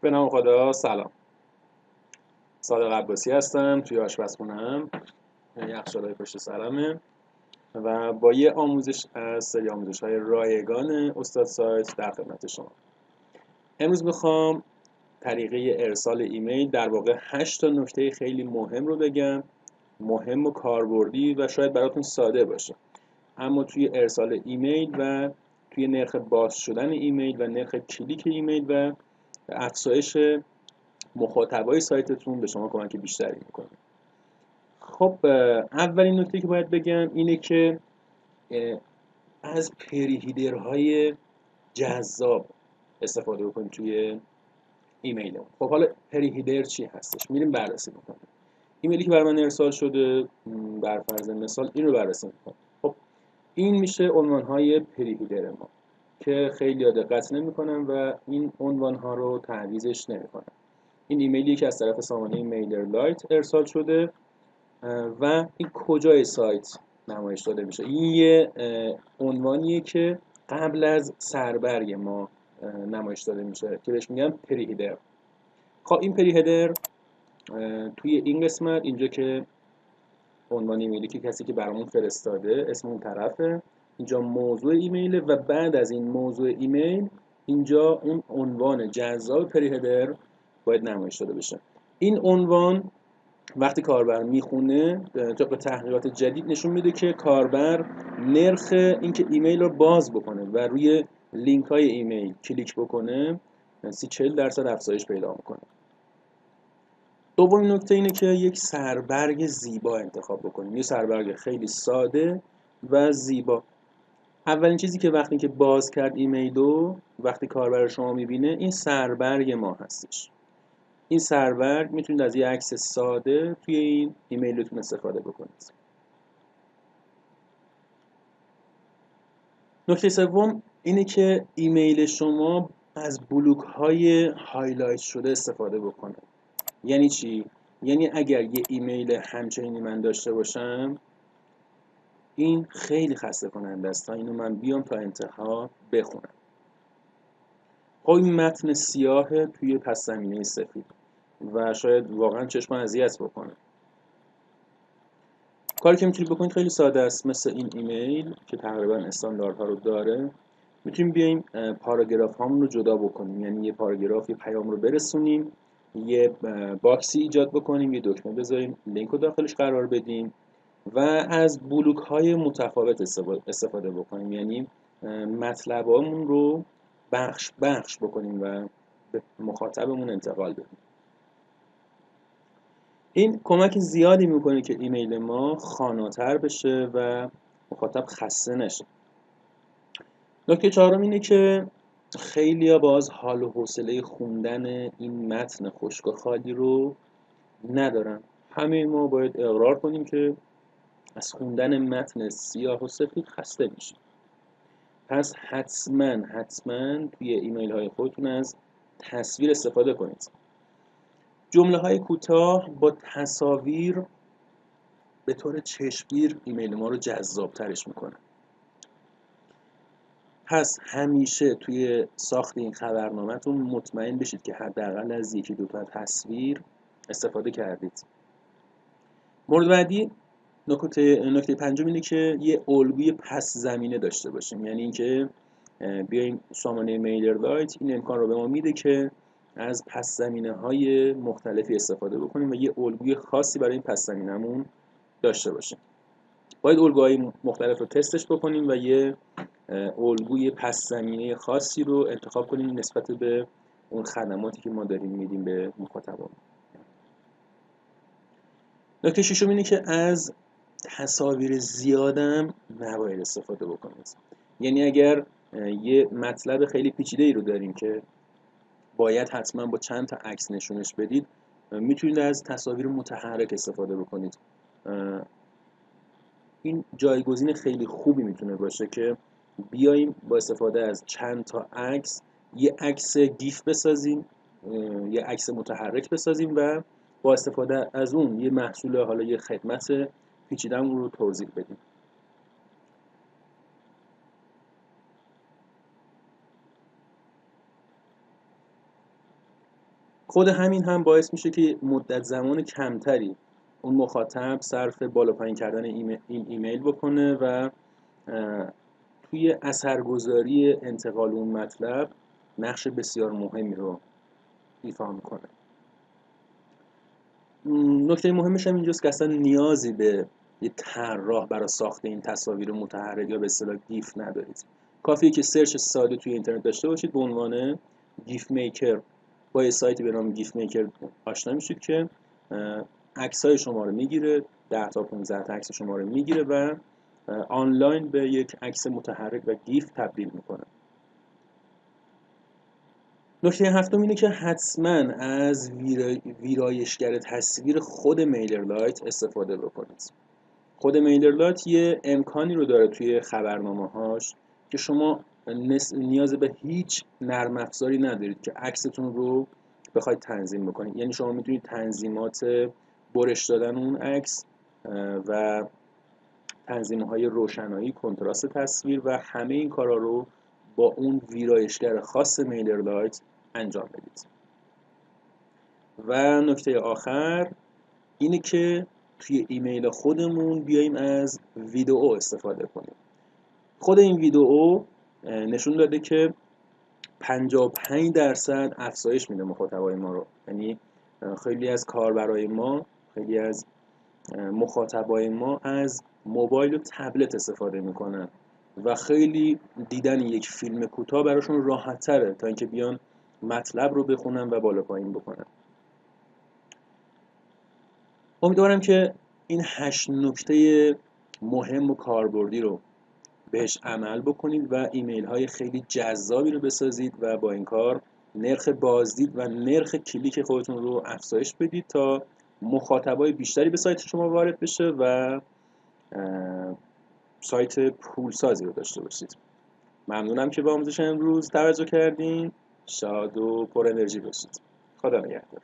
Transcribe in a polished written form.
به نام خدا. سلام، صادق عباسی هستم. توی آشپزخونه‌ام، یخچالای پشت سرمه و با یه آموزش از سری آموزش‌های رایگان استاد سایت در خدمت شما. امروز میخوام طریقه ارسال ایمیل، در واقع 8 تا نکته خیلی مهم رو بگم، مهم و کاربردی و شاید براتون ساده باشه، اما توی ارسال ایمیل و توی نرخ باز شدن ایمیل و نرخ کلیک ایمیل و افزایش مخاطبای سایتتون به شما کمک بیشتری میکنه. خب اولین نکته که باید بگم اینه که از پریهیدرهای جذاب استفاده بکنید توی ایمیل. خب حالا پریهیدر چی هستش؟ میریم بررسی میکنیم. ایمیلی که برای من ارسال شده، بر فرض مثال این رو بررسی میکنم. خب این میشه عنوانهای پریهیدر ما که خیلی دقت نمیکنم و این عنوانها رو تعویضش نمیکنم. این ایمیلی که از طرف سامانه میلر لایت ارسال شده و این کجای سایت نمایش داده میشه. این یه عنوانیه که قبل از سربرگ ما نمایش داده میشه که بهش میگن پریهیدر. خب این پریهیدر توی این قسمت، اینجا که عنوان ایمیلی که کسی که برامون فرستاده، اسم اون طرفه، اینجا موضوع ایمیله و بعد از این موضوع ایمیل اینجا اون عنوان جذاب پریهیدر باید نمایش داده بشه. این عنوان وقتی کاربر میخونه، طبق تحقیقات جدید نشون میده که کاربر نرخ اینکه ایمیل رو باز بکنه و روی لینک های ایمیل کلیک بکنه 30-40% افزایش پیدا میکنه. دومین نکته اینه که یک سربرگ زیبا انتخاب بکنیم، یه سربرگ خیلی ساده و زیبا. اولین چیزی که وقتی که باز کرد ایمیل رو، وقتی کاربر شما میبینه، این سربرگ ما هستش. این سربرگ میتونید از یه عکس ساده توی این ایمیلتون استفاده بکنید. نکته سوم اینه که ایمیل شما از بلوک های هایلایت شده استفاده بکنه. یعنی چی؟ یعنی اگر یه ایمیل همچنینی من داشته باشم، این خیلی خسته کننده است تا اینو من بیام تا انتها بخونم. خب این متن سیاه توی پس زمینه سفید و شاید واقعا چشم اذیت بکنه. کاری که میتونید بکنید خیلی ساده است. مثل این ایمیل که تقریبا استانداردها رو داره، میتونیم بیایم پاراگراف هامون رو جدا بکنیم. یعنی یه پاراگراف، یه پیام رو برسونیم، یه باکسی ایجاد بکنیم، یه دکمه بذاریم، لینک رو داخلش قرار بدیم و از بلوک های متفاوت استفاده بکنیم. یعنی مطلبامون رو بخش بخش بکنیم و به مخاطبمون انتقال بدیم. این کمک زیادی میکنه که ایمیل ما خواناتر بشه و مخاطب خسته نشه. نکته چهارم اینه که خیلیا باز حال و حوصله خوندن این متن خشک و خالی رو ندارن. همه ما باید اقرار کنیم که از خوندن متن سیاه و سفید خسته میشیم. پس حتما توی ایمیل های خودتون از تصویر استفاده کنید. جمله های کوتاه با تصاویر به طور چشمگیر ایمیل ما رو جذاب ترش میکنه. پس همیشه توی ساخت این خبرنامه‌تون مطمئن بشید که حداقل از 1-2 تا تصویر استفاده کردید. مورد بعدی، نکته پنجم اینه که یه الگوی پس زمینه داشته باشیم. یعنی اینکه بیایم سامانه میلر لایت این امکان رو به ما میده که از پس زمینه های مختلفی استفاده بکنیم و یه الگوی خاصی برای این پس زمینه‌مون داشته باشیم. باید الگوهای مختلف رو تستش بکنیم و یه الگوی پس زمینه خاصی رو انتخاب کنیم نسبت به اون خدماتی که ما داریم میدیم به مخاطبمون. نکته ششم اینه که از تصاویر زیادم نباید استفاده بکنید. یعنی اگر یه مطلب خیلی پیچیده‌ای رو داریم که باید حتما با چند تا عکس نشونش بدید، میتونید از تصاویر متحرک استفاده بکنید. این جایگزین خیلی خوبی میتونه باشه که بیایم با استفاده از چند تا عکس یه عکس گیف بسازیم، یه عکس متحرک بسازیم و با استفاده از اون یه محصول، حالا یه خدمت پیچیده‌مون رو توضیح بدیم. خود همین هم باعث میشه که مدت زمان کمتری اون مخاطب صرف بالا پایین کردن این ایمیل بکنه و توی اثرگذاری انتقال اون مطلب نقش بسیار مهمی رو ایفا میکنه. نکته مهمش هم اینجاست که اصلا نیازی به یه طراح برای ساخت این تصاویر متحرک یا به اصطلاح گیف ندارید. کافیه که سرچ ساده توی اینترنت داشته باشید به عنوان گیف میکر، با یه سایتی به نام گیف میکر آشنا میشید که عکسای شما رو میگیره، 10 تا 15 تا عکس شما رو میگیره و آنلاین به یک عکس متحرک و گیف تبدیل میکنه. نکته هفتم اینه که حتما از ویرایشگر تصویر خود میلرلایت استفاده بکنید. خود میلرلایت یه امکانی رو داره توی خبرنامه‌هاش که شما نیاز به هیچ نرم افزاری ندارید که عکستون رو بخواید تنظیم بکنید. یعنی شما میتونید تنظیمات برش دادن اون عکس و تنظیم‌های روشنایی، کنتراست تصویر و همه این کارا رو با اون ویرایشگر خاص میلرلایت انجام بدید. و نکته آخر اینه که توی ایمیل خودمون بیایم از ویدئو استفاده کنیم. خود این ویدئو نشون داده که 55% افزایش میده مخاطبای ما رو. یعنی خیلی از کاربرای ما، خیلی از مخاطبای ما از موبایل و تبلت استفاده میکنن و خیلی دیدن یک فیلم کوتاه براشون راحت تره تا اینکه بیان مطلب رو بخونن و بالا پایین بکنن. امیدوارم که این 8 نکته مهم و کاربردی رو بهش عمل بکنید و ایمیل های خیلی جذابی رو بسازید و با این کار نرخ بازدید و نرخ کلیک خودتون رو افزایش بدید تا مخاطبای بیشتری به سایت شما وارد بشه و سایت پولسازی رو داشته باشید. ممنونم که به آموزش امروز توجه کردین. شاد و پر انرژی باشید. خدا نگهدار.